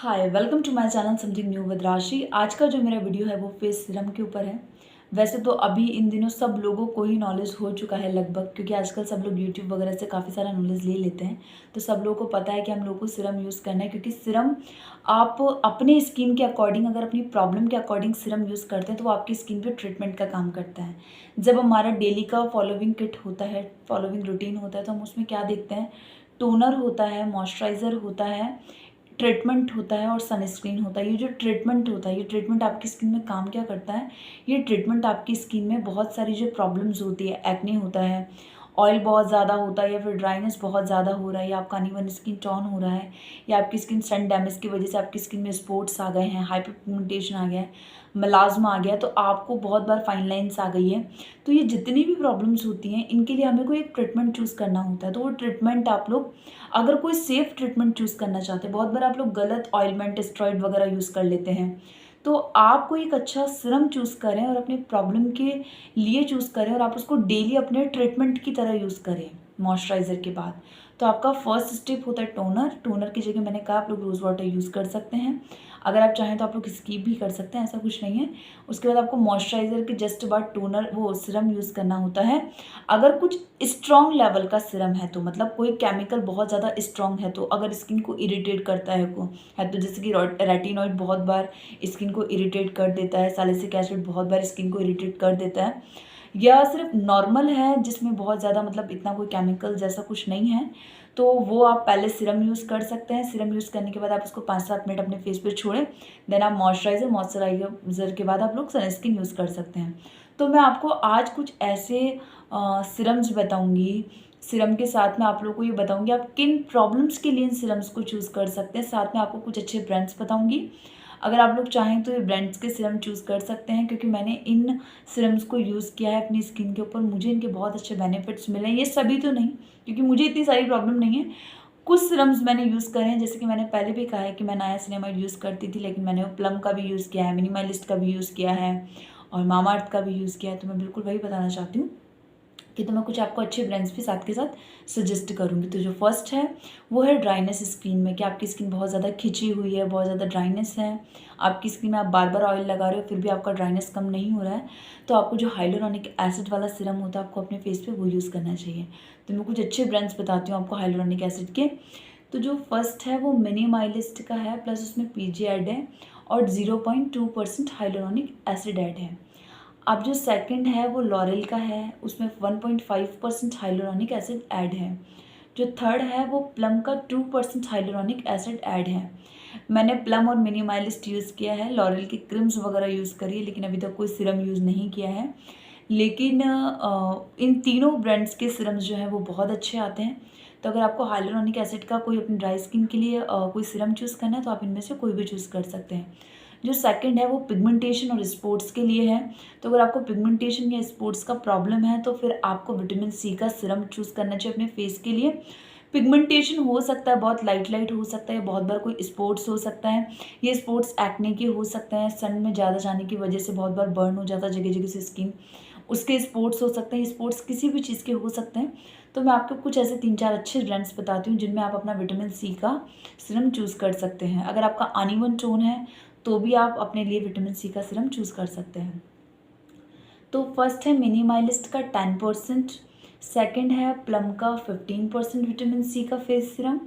Hi welcome to my channel something new with Rashi. आज का जो मेरा वीडियो है वो फेस सीरम के ऊपर है। वैसे तो अभी इन दिनों सब लोगों को ही नॉलेज हो चुका है लगभग, क्योंकि आजकल सब लोग यूट्यूब वगैरह से काफ़ी सारा नॉलेज ले लेते हैं। तो सब लोगों को पता है कि हम लोग को सीरम यूज़ करना है, क्योंकि सीरम आप अपने स्किन के अकॉर्डिंग, अगर अपनी प्रॉब्लम के अकॉर्डिंग सीरम यूज़ करते हैं तो वो आपकी स्किन पे ट्रीटमेंट का काम करता है। जब हमारा डेली का फॉलोइंग किट होता है, फॉलोइंग रूटीन होता है, तो हम उसमें क्या देखते हैं, टोनर होता है, मॉइस्चराइज़र होता है, ट्रीटमेंट होता है और सनस्क्रीन होता है। ये जो ट्रीटमेंट होता है, ये ट्रीटमेंट आपकी स्किन में काम क्या करता है, ये ट्रीटमेंट आपकी स्किन में बहुत सारी जो प्रॉब्लम्स होती है, एक्ने होता है, ऑयल बहुत ज़्यादा होता है, या फिर ड्राइनेस बहुत ज़्यादा हो रहा है, या आपका अनइवन स्किन टोन हो रहा है, या आपकी स्किन सन डैमेज की वजह से आपकी स्किन में स्पॉट्स आ गए हैं, हाइपर पिगमेंटेशन आ गया है, मेलास्मा आ गया है, तो आपको बहुत बार फाइन लाइन्स आ गई है। तो ये जितनी भी प्रॉब्लम्स होती हैं, इनके लिए हमें कोई एक ट्रीटमेंट चूज़ करना होता है। तो वो ट्रीटमेंट आप लोग अगर कोई सेफ ट्रीटमेंट चूज़ करना चाहते हैं, बहुत बार आप लोग गलत ऑइलमेंट, स्टेरॉइड वगैरह यूज़ कर लेते हैं। तो आप कोई एक अच्छा सीरम चूज़ करें और अपने प्रॉब्लम के लिए चूज़ करें, और आप उसको डेली अपने ट्रीटमेंट की तरह यूज़ करें मॉइस्चराइज़र के बाद। तो आपका फर्स्ट स्टेप होता है टोनर। टोनर की जगह मैंने कहा आप लोग रोज़ वाटर यूज़ कर सकते हैं। अगर आप चाहें तो आप लोग स्किप भी कर सकते हैं, ऐसा कुछ नहीं है। उसके बाद आपको मॉइस्चराइज़र के जस्ट बाद टोनर वो सीरम यूज़ करना होता है। अगर कुछ स्ट्रॉन्ग लेवल का सीरम है तो, मतलब कोई केमिकल बहुत ज़्यादा स्ट्रॉन्ग है तो, अगर स्किन को इरिटेट करता है तो, जैसे कि रेटिनॉइड बहुत बार स्किन को इरिटेट कर देता है, सैलिसिलिक एसिड बहुत बार स्किन को इरिटेट कर देता है, या सिर्फ नॉर्मल है जिसमें बहुत ज़्यादा मतलब इतना कोई केमिकल जैसा कुछ नहीं है, तो वो आप पहले सीरम यूज़ कर सकते हैं। सीरम यूज़ करने के बाद आप उसको 5-7 मिनट अपने फेस पे छोड़ें। देन आप मॉइस्चराइज़र के बाद आप लोग सनस्क्रीन यूज़ कर सकते हैं। तो मैं आपको आज कुछ ऐसे सीरम्स बताऊँगी, सीरम के साथ में आप लोगों को ये बताऊँगी आप किन प्रॉब्लम्स के लिए इन सीरम्स को चूज़ कर सकते हैं। साथ में आपको कुछ अच्छे ब्रांड्स बताऊँगी। अगर आप लोग चाहें तो ये ब्रांड्स के सीरम चूज़ कर सकते हैं, क्योंकि मैंने इन सीरम्स को यूज़ किया है अपनी स्किन के ऊपर, मुझे इनके बहुत अच्छे बेनिफिट्स मिले हैं। ये सभी तो नहीं, क्योंकि मुझे इतनी सारी प्रॉब्लम नहीं है। कुछ सीरम्स मैंने यूज़ करे हैं, जैसे कि मैंने पहले भी कहा है कि मैं नायासिनामाइड यूज़ करती थी, लेकिन मैंने वो प्लम का भी यूज़ किया है, मिनिमलिस्ट का भी यूज़ किया है और मामाअर्थ का भी यूज़ किया है। तो मैं बिल्कुल वही बताना चाहती हूँ कि तो मैं कुछ आपको अच्छे ब्रांड्स भी साथ के साथ सजेस्ट करूँगी। तो जो फर्स्ट है वो है ड्राइनेस स्किन में, कि आपकी स्किन बहुत ज़्यादा खिंची हुई है, बहुत ज़्यादा ड्राइनेस है, आपकी स्किन में आप बार बार ऑयल लगा रहे हो फिर भी आपका ड्राइनेस कम नहीं हो रहा है, तो आपको जो हाइलुरोनिक एसिड वाला सीरम होता है आपको अपने फेस पे वो यूज़ करना चाहिए। तो मैं कुछ अच्छे ब्रांड्स बताती हूँ आपको हाइलुरोनिक एसिड के। तो जो फर्स्ट है वो मिनिमाइलिस्ट का है, प्लस उसमें पीजी ऐड है और 0.2% हाइलुरोनिक एसिड ऐड है। अब जो सेकंड है वो लॉरेल का है, उसमें 1.5% हाइलुरोनिक एसिड ऐड है। जो थर्ड है वो प्लम का 2% हाइलुरोनिक एसिड ऐड है। मैंने प्लम और मिनिमलिस्ट यूज़ किया है, लॉरेल की क्रीम्स वगैरह यूज़ करी है, लेकिन अभी तक कोई सीरम यूज़ नहीं किया है। लेकिन इन तीनों ब्रांड्स के सीरम्स जो हैं वो बहुत अच्छे आते हैं। तो अगर आपको हाइलुरोनिक एसिड का कोई अपनी ड्राई स्किन के लिए कोई सीरम चूज़ करना है तो आप इनमें से कोई भी चूज़ कर सकते हैं। जो सेकंड है वो पिगमेंटेशन और स्पॉट्स के लिए है। तो अगर आपको पिगमेंटेशन या स्पॉट्स का प्रॉब्लम है तो फिर आपको विटामिन सी का सीरम चूज़ करना चाहिए अपने फेस के लिए। पिगमेंटेशन हो सकता है बहुत लाइट हो सकता है, बहुत बार कोई स्पॉट्स हो सकता है, ये स्पॉट्स एक्ने के हो सकते हैं, सन में ज़्यादा जाने की वजह से बहुत बार बर्न हो जाता है जगह जगह से स्किन, उसके स्पॉट्स हो सकते हैं, स्पॉट्स किसी भी चीज़ के हो सकते हैं। तो मैं आपको कुछ ऐसे 3-4 अच्छे ब्रांड्स बताती हूँ जिनमें आप अपना विटामिन सी का सीरम चूज़ कर सकते हैं। अगर आपका अनइवन टोन है तो भी आप अपने लिए विटामिन सी का सीरम चूज़ कर सकते हैं। तो फर्स्ट है मिनिमलिस्ट का 10%, सेकंड है प्लम का 15% विटामिन सी का फेस सीरम,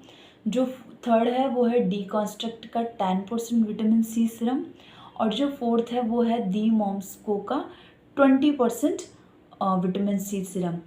जो थर्ड है वो है डीकॉन्स्ट्रक्ट का 10% विटामिन सी सीरम, और जो फोर्थ है वो है दी मॉम्सको का 20% विटामिन सी सीरम।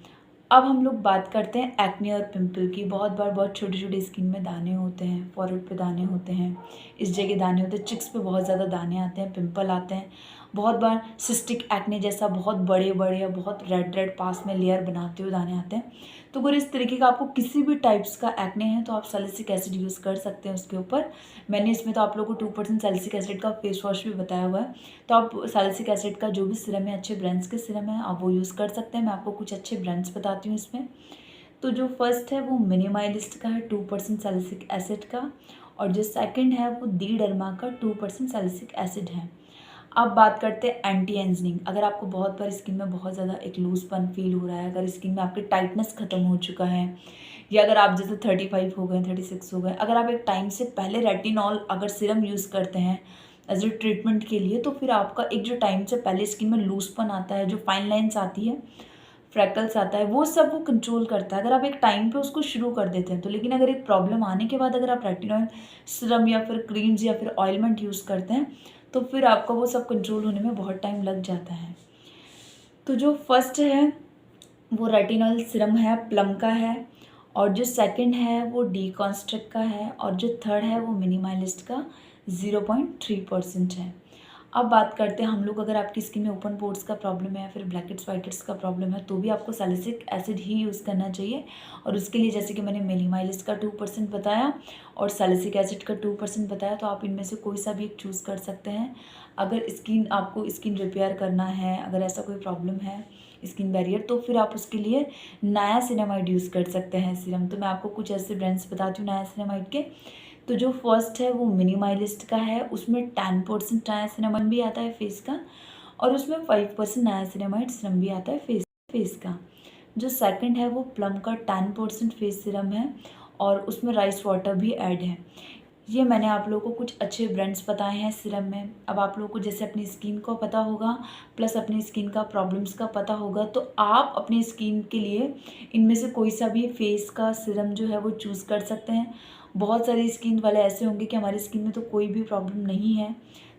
अब हम लोग बात करते हैं एक्ने और पिंपल की। बहुत बार बहुत छोटे छोटे स्किन में दाने होते हैं, फॉरहेड पे दाने होते हैं, इस जगह दाने होते हैं, चिक्स पे बहुत ज़्यादा दाने आते हैं, पिंपल आते हैं। बहुत बार सिस्टिक एक्ने जैसा बहुत बड़े बड़े या बहुत रेड रेड पास में लेयर बनाते हुए दाने आते हैं। तो अगर इस तरीके का आपको किसी भी टाइप्स का एक्ने है तो आप सैलिसिलिक एसिड यूज़ कर सकते हैं उसके ऊपर। मैंने इसमें तो आप लोगों को 2% सैलिसिलिक एसिड का फेस वॉश भी बताया हुआ है। तो आप सैलिसिलिक एसिड का जो भी सीरम है, अच्छे ब्रांड्स के सीरम है, आप वो यूज़ कर सकते हैं। मैं आपको कुछ अच्छे ब्रांड्स बताती हूँ इसमें। तो जो फर्स्ट है वो मिनिमाइलिस्ट का है 2% सैलिसिलिक एसिड का, और जो सेकंड है वो दी डर्मा का 2% सैलिसिलिक एसिड है। अब बात करते हैं एंटी एजिंग। अगर आपको बहुत बार स्किन में बहुत ज़्यादा एक लूजपन फील हो रहा है, अगर स्किन में आपकी टाइटनेस ख़त्म हो चुका है, या अगर आप जैसे 35 हो गए, 36 हो गए, अगर आप एक टाइम से पहले रेटिनॉल अगर सीरम यूज़ करते हैं एज ए ट्रीटमेंट के लिए, तो फिर आपका एक जो टाइम से पहले स्किन में लूजपन आता है, जो फाइन लाइन्स आती है, फ्रैकल्स आता है, वो सब वो कंट्रोल करता है अगर आप एक टाइम पे उसको शुरू कर देते हैं तो। लेकिन अगर एक प्रॉब्लम आने के बाद अगर आप रेटिनॉल सीरम या फिर क्रीम्स या फिर ऑइलमेंट यूज़ करते हैं तो फिर आपका वो सब कंट्रोल होने में बहुत टाइम लग जाता है। तो जो फर्स्ट है वो रेटिनॉल सीरम है, प्लम का है, और जो सेकंड है वो डीकॉन्स्ट्रक्ट का है, और जो थर्ड है वो मिनिमलिस्ट का 0.3% है। अब बात करते हैं हम लोग, अगर आपकी स्किन में ओपन पोर्स का प्रॉब्लम है या फिर ब्लैक हेड्स वाइट हेड्स का प्रॉब्लम है तो भी आपको सैलिसिलिक एसिड ही यूज़ करना चाहिए। और उसके लिए जैसे कि मैंने मिनिमलिस्ट का 2% बताया और सैलिसिलिक एसिड का 2% बताया, तो आप इनमें से कोई सा भी एक चूज़ कर सकते हैं। अगर आपको स्किन रिपेयर करना है, अगर ऐसा कोई प्रॉब्लम है स्किन बैरियर, तो फिर आप उसके लिए नायासिनामाइड यूज़ कर सकते हैं सीरम। तो मैं आपको कुछ ऐसे ब्रांड्स बताती हूँ नायासिनामाइड के। तो जो फर्स्ट है वो मिनिमलिस्ट का है, उसमें 10% नायासिनामाइड भी आता है फेस का, और उसमें 5% नायासिनामाइड सीरम भी आता है फेस का। जो सेकंड है वो प्लम का 10% फेस सीरम है, और उसमें राइस वाटर भी ऐड है। ये मैंने आप लोगों को कुछ अच्छे ब्रांड्स बताए हैं सीरम में। अब आप लोगों को जैसे अपनी स्किन को पता होगा प्लस अपनी स्किन का प्रॉब्लम्स का पता होगा, तो आप अपनी स्किन के लिए इनमें से कोई सा भी फेस का सीरम जो है वो चूज़ कर सकते हैं। बहुत सारे स्किन वाले ऐसे होंगे कि हमारी स्किन में तो कोई भी प्रॉब्लम नहीं है,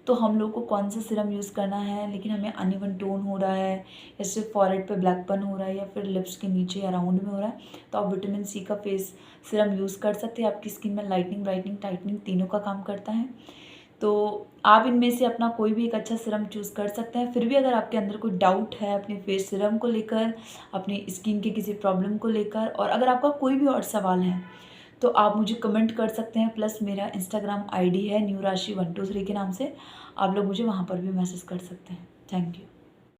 तो हम लोग को कौन सा सीरम यूज़ करना है, लेकिन हमें अनइवन टोन हो रहा है या सिर्फ फॉरहेड पे ब्लैकपन हो रहा है या फिर लिप्स के नीचे या राउंड में हो रहा है, तो आप विटामिन सी का फेस सीरम यूज़ कर सकते हैं। आपकी स्किन में लाइटनिंग, ब्राइटनिंग, टाइटनिंग तीनों का काम करता है। तो आप इनमें से अपना कोई भी एक अच्छा सीरम चूज़ कर सकते हैं। फिर भी अगर आपके अंदर कोई डाउट है अपने फेस सीरम को लेकर, अपनी स्किन के किसी प्रॉब्लम को लेकर, और अगर आपका कोई भी और सवाल है तो आप मुझे कमेंट कर सकते हैं। प्लस मेरा इंस्टाग्राम आईडी है न्यू राशि 123 के नाम से, आप लोग मुझे वहाँ पर भी मैसेज कर सकते हैं। Thank you.